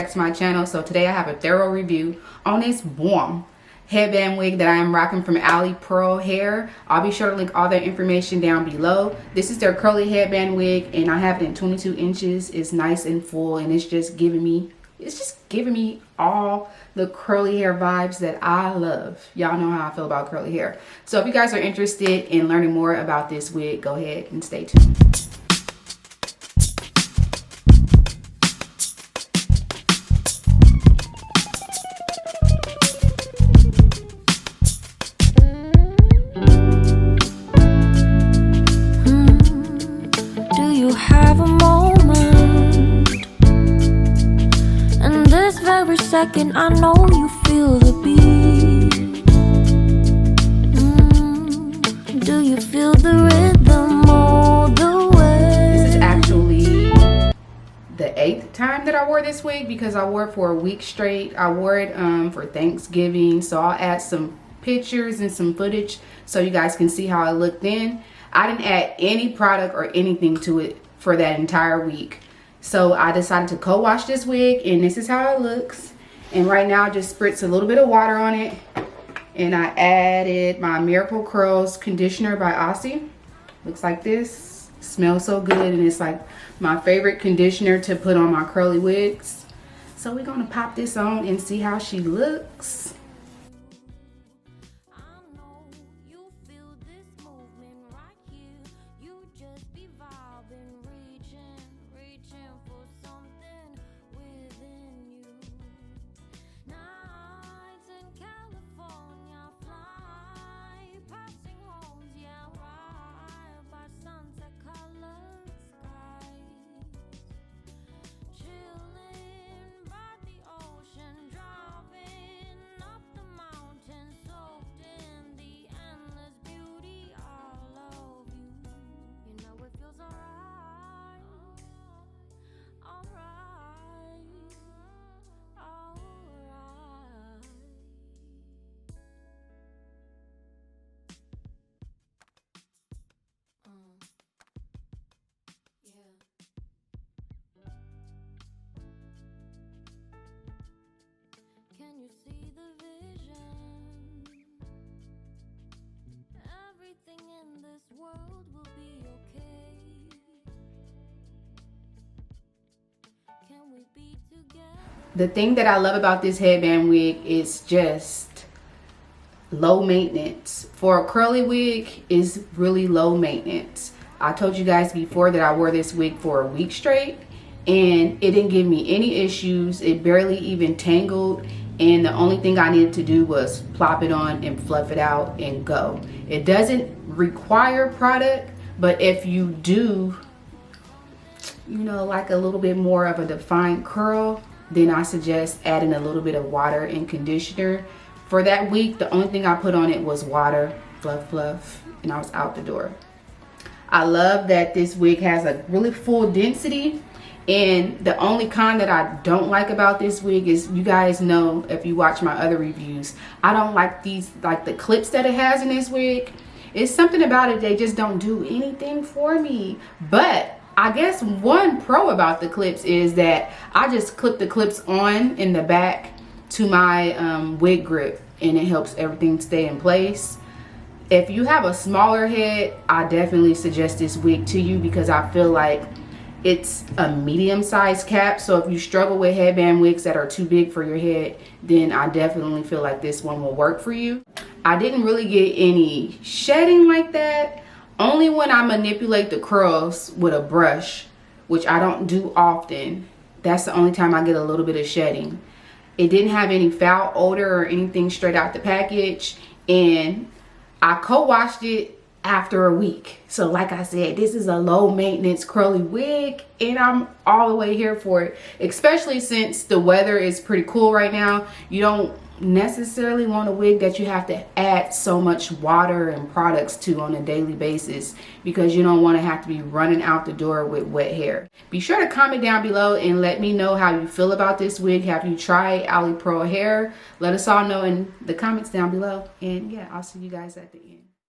back to my channel. So today I have a thorough review on this warm headband wig that I am rocking from AliPearl hair. I'll be sure to link all their information down below. This is their curly headband wig and I have it in 22 inches. It's nice and full and it's just giving me all the curly hair vibes that I love. Y'all know how I feel about curly hair. So if you guys are interested in learning more about this wig, go ahead and stay tuned. Second, I know you feel the beat. Do you feel the rhythm all the way? This is actually the 8th time that I wore this wig because I wore it for a week straight. I wore it for Thanksgiving, so I'll add some pictures and some footage so you guys can see how I looked then. I didn't add any product or anything to it for that entire week. So I decided to co-wash this wig and this is how it looks. And right now I just spritz a little bit of water on it. And I added my Miracle Curls conditioner by OhSo. Looks like this. Smells so good and it's like my favorite conditioner to put on my curly wigs. So we're gonna pop this on and see how she looks. Can you see the vision? Everything in this world will be okay. Can we be together? The thing that I love about this headband wig is just low maintenance. For a curly wig, is really low maintenance. I told you guys before that I wore this wig for a week straight and it didn't give me any issues. It barely even tangled. And the only thing I needed to do was plop it on and fluff it out and go. It doesn't require product, but if you do, you know, like a little bit more of a defined curl, then I suggest adding a little bit of water and conditioner. For that week, the only thing I put on it was water, fluff, fluff, and I was out the door. I love that this wig has a really full density. And the only con that I don't like about this wig is, you guys know if you watch my other reviews, I don't like these, like the clips that it has in this wig. It's something about it, they just don't do anything for me. But I guess one pro about the clips is that I just clip the clips on in the back to my wig grip and it helps everything stay in place. If you have a smaller head, I definitely suggest this wig to you because I feel like it's a medium-sized cap. So if you struggle with headband wigs that are too big for your head, then I definitely feel like this one will work for you. I didn't really get any shedding like that. Only when I manipulate the curls with a brush, which I don't do often. That's the only time I get a little bit of shedding. It didn't have any foul odor or anything straight out the package. And I co-washed it after a week. So like I said, this is a low maintenance curly wig and I'm all the way here for it, especially since the weather is pretty cool right now. You don't necessarily want a wig that you have to add so much water and products to on a daily basis because you don't want to have to be running out the door with wet hair. Be sure to comment down below and let me know how you feel about this wig. Have you tried AliPearl hair? Let us all know in the comments down below. And yeah, I'll see you guys at the end.